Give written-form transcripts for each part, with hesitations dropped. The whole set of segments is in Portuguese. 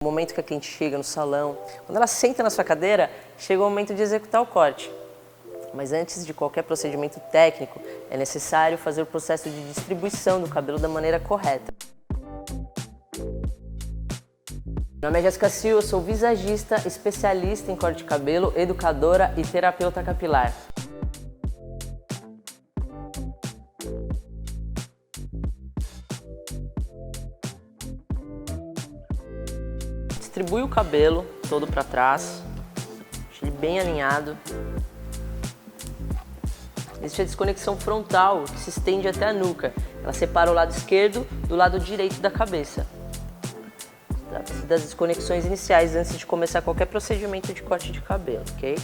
No momento que a cliente chega no salão, quando ela senta na sua cadeira, chega o momento de executar o corte. Mas antes de qualquer procedimento técnico, é necessário fazer o processo de distribuição do cabelo da maneira correta. Meu nome é Jéssica Silva, sou visagista, especialista em corte de cabelo, educadora e terapeuta capilar. Distribui o cabelo todo para trás, deixa ele bem alinhado. Existe a desconexão frontal, que se estende até a nuca. Ela separa o lado esquerdo do lado direito da cabeça. Trata-se das desconexões iniciais antes de começar qualquer procedimento de corte de cabelo, ok?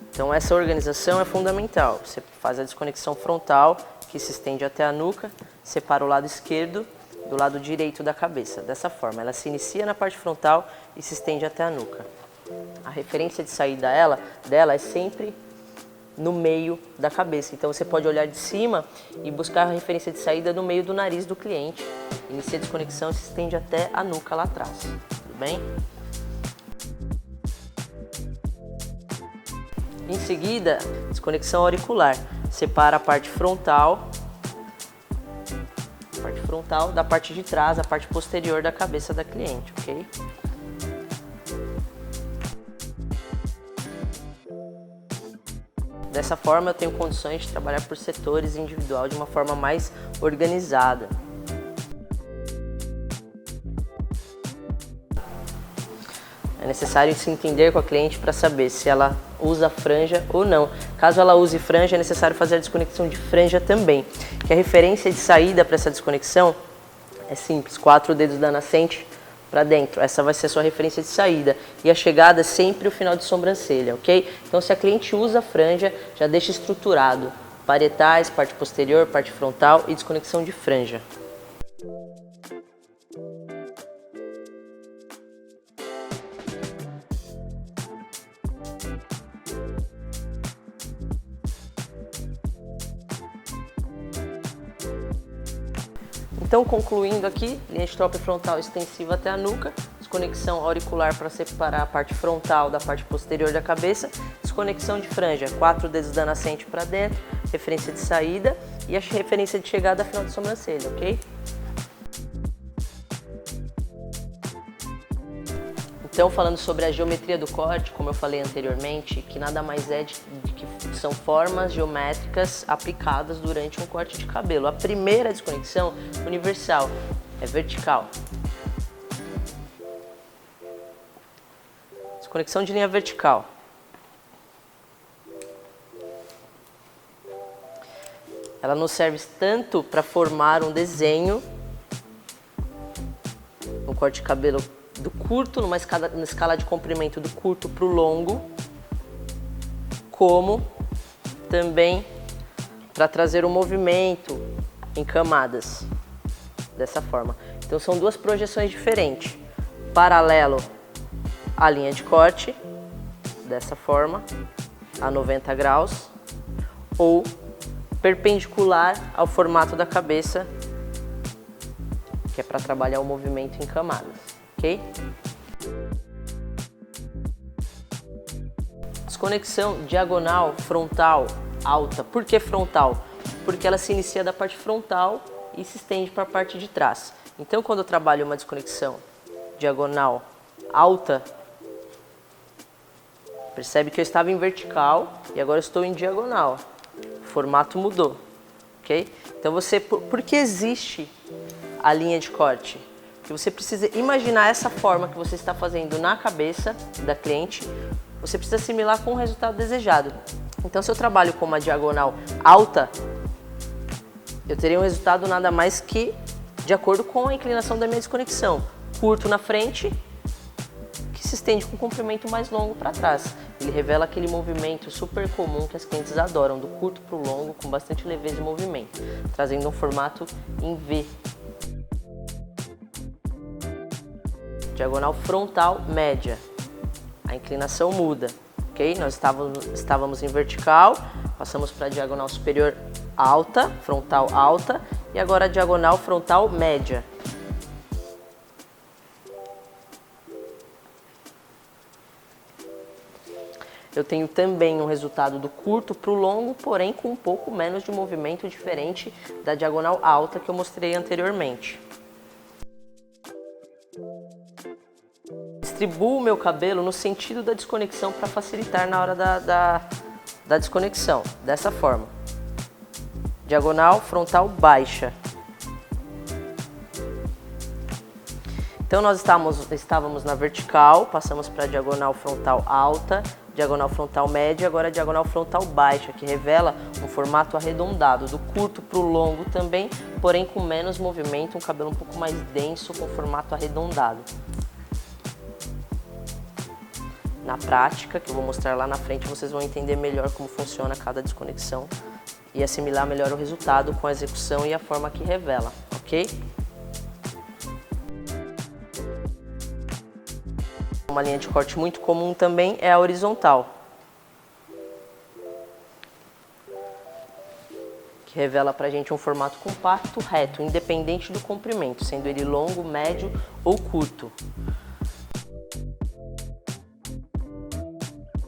Então essa organização é fundamental. Você faz a desconexão frontal, que se estende até a nuca, separa o lado esquerdo do lado direito da cabeça. Dessa forma, ela se inicia na parte frontal e se estende até a nuca. A referência de saída dela é sempre no meio da cabeça. Então você pode olhar de cima e buscar a referência de saída no meio do nariz do cliente. Inicia a desconexão e se estende até a nuca lá atrás. Tudo bem? Em seguida, desconexão auricular. Separa a parte frontal da parte de trás, a parte posterior da cabeça da cliente, ok? Dessa forma eu tenho condições de trabalhar por setores individual de uma forma mais organizada. É necessário se entender com a cliente para saber se ela usa franja ou não. Caso ela use franja, é necessário fazer a desconexão de franja também. Que a referência de saída para essa desconexão é simples, 4 dedos da nascente para dentro. Essa vai ser a sua referência de saída. E a chegada é sempre o final de sobrancelha, ok? Então se a cliente usa franja, já deixa estruturado. Parietais, parte posterior, parte frontal e desconexão de franja. Então, concluindo aqui, linha de trope frontal extensiva até a nuca, desconexão auricular para separar a parte frontal da parte posterior da cabeça, desconexão de franja, 4 dedos da nascente para dentro, referência de saída e a referência de chegada final de sobrancelha, ok? Então, falando sobre a geometria do corte, como eu falei anteriormente, que nada mais é de que são formas geométricas aplicadas durante um corte de cabelo. A primeira desconexão universal é vertical. Desconexão de linha vertical. Ela nos serve tanto para formar um desenho no corte de cabelo do curto, numa escala de comprimento do curto para o longo, como também para trazer um movimento em camadas, dessa forma. Então são duas projeções diferentes, paralelo à linha de corte, dessa forma, a 90 graus, ou perpendicular ao formato da cabeça, que é para trabalhar o movimento em camadas. Okay? Desconexão diagonal, frontal, alta. Por que frontal? Porque ela se inicia da parte frontal e se estende para a parte de trás. Então, quando eu trabalho uma desconexão diagonal alta, percebe que eu estava em vertical e agora eu estou em diagonal. O formato mudou, ok? Então, por que existe a linha de corte? Que você precisa imaginar essa forma que você está fazendo na cabeça da cliente, você precisa assimilar com o resultado desejado. Então, se eu trabalho com uma diagonal alta, eu teria um resultado nada mais que de acordo com a inclinação da minha desconexão. Curto na frente, que se estende com um comprimento mais longo para trás. Ele revela aquele movimento super comum que as clientes adoram, do curto para o longo, com bastante leveza de movimento, trazendo um formato em V. Diagonal frontal média, a inclinação muda, ok? Nós estávamos em vertical, passamos para a diagonal superior alta, frontal alta, e agora a diagonal frontal média. eu tenho também um resultado do curto para o longo, porém com um pouco menos de movimento diferente da diagonal alta que eu mostrei anteriormente. Distribuo o meu cabelo no sentido da desconexão para facilitar na hora da desconexão, dessa forma. Diagonal frontal baixa. Então nós estávamos na vertical, passamos para a diagonal frontal alta, diagonal frontal média, agora a diagonal frontal baixa, que revela um formato arredondado, do curto para o longo também, porém com menos movimento, um cabelo um pouco mais denso, com formato arredondado. Na prática, que eu vou mostrar lá na frente, vocês vão entender melhor como funciona cada desconexão e assimilar melhor o resultado com a execução e a forma que revela, ok? Uma linha de corte muito comum também é a horizontal, que revela pra gente um formato compacto, reto, independente do comprimento, sendo ele longo, médio ou curto.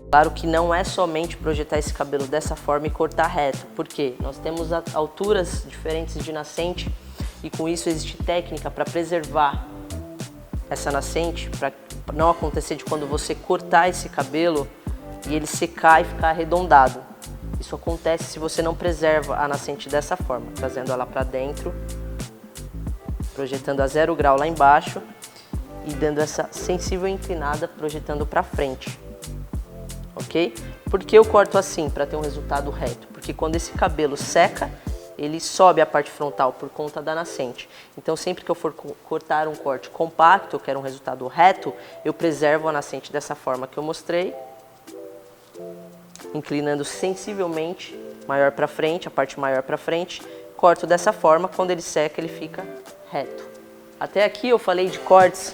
Claro que não é somente projetar esse cabelo dessa forma e cortar reto, porque nós temos alturas diferentes de nascente e com isso existe técnica para preservar essa nascente, para não acontecer de quando você cortar esse cabelo e ele secar e ficar arredondado. Isso acontece se você não preserva a nascente dessa forma, trazendo ela para dentro, projetando a 0 grau lá embaixo e dando essa sensível inclinada, projetando para frente. Ok? Por que eu corto assim, para ter um resultado reto? Porque quando esse cabelo seca, ele sobe a parte frontal por conta da nascente. Então sempre que eu for cortar um corte compacto, eu quero um resultado reto, eu preservo a nascente dessa forma que eu mostrei, inclinando sensivelmente, maior para frente, a parte maior para frente, corto dessa forma, quando ele seca ele fica reto. Até aqui eu falei de cortes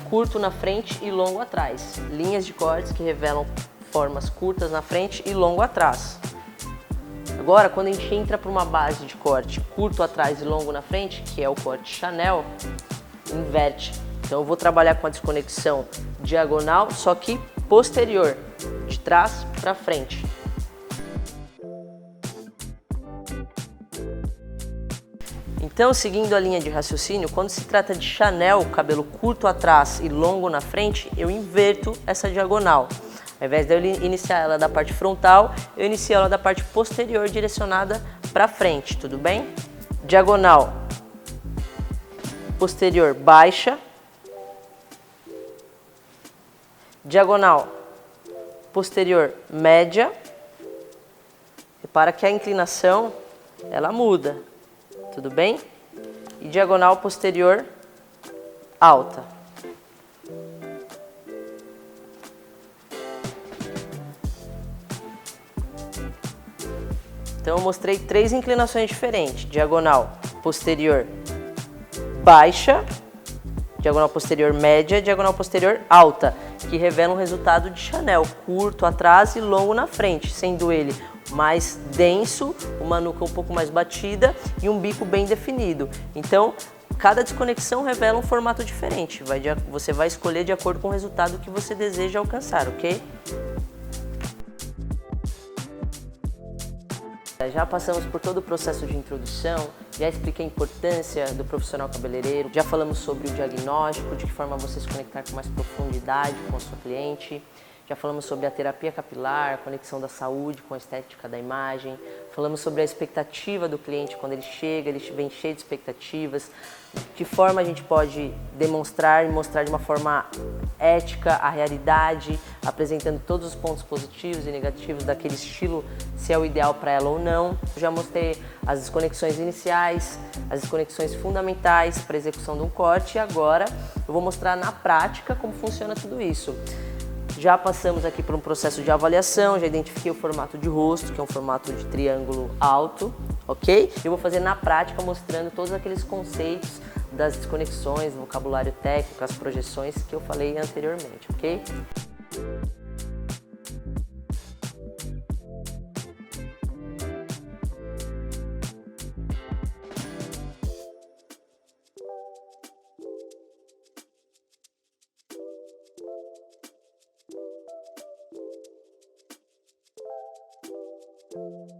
curto na frente e longo atrás, linhas de cortes que revelam formas curtas na frente e longo atrás. Agora, quando a gente entra para uma base de corte curto atrás e longo na frente, que é o corte Chanel, inverte. Então eu vou trabalhar com a desconexão diagonal, só que posterior, de trás para frente. Então, seguindo a linha de raciocínio, quando se trata de Chanel, cabelo curto atrás e longo na frente, eu inverto essa diagonal. Ao invés de eu iniciar ela da parte frontal, eu inicio ela da parte posterior, direcionada para frente, tudo bem? Diagonal posterior baixa, diagonal posterior média. Repara que a inclinação, ela muda, tudo bem? E diagonal posterior alta. Então eu mostrei 3 inclinações diferentes: diagonal posterior baixa, diagonal posterior média, diagonal posterior alta, que revelam um resultado de Chanel, curto atrás e longo na frente, sendo ele mais denso, uma nuca um pouco mais batida e um bico bem definido. Então, cada desconexão revela um formato diferente, você vai escolher de acordo com o resultado que você deseja alcançar, ok? Já passamos por todo o processo de introdução, já expliquei a importância do profissional cabeleireiro, já falamos sobre o diagnóstico, de que forma você se conectar com mais profundidade com a sua cliente, já falamos sobre a terapia capilar, a conexão da saúde com a estética da imagem, falamos sobre a expectativa do cliente quando ele chega, ele vem cheio de expectativas, de que forma a gente pode demonstrar e mostrar de uma forma ética a realidade, apresentando todos os pontos positivos e negativos daquele estilo, se é o ideal para ela ou não. Eu já mostrei as desconexões iniciais, as desconexões fundamentais para a execução de um corte e agora eu vou mostrar na prática como funciona tudo isso. Já passamos aqui por um processo de avaliação, já identifiquei o formato de rosto, que é um formato de triângulo alto, ok? Eu vou fazer na prática mostrando todos aqueles conceitos das desconexões, vocabulário técnico, as projeções que eu falei anteriormente, ok? Música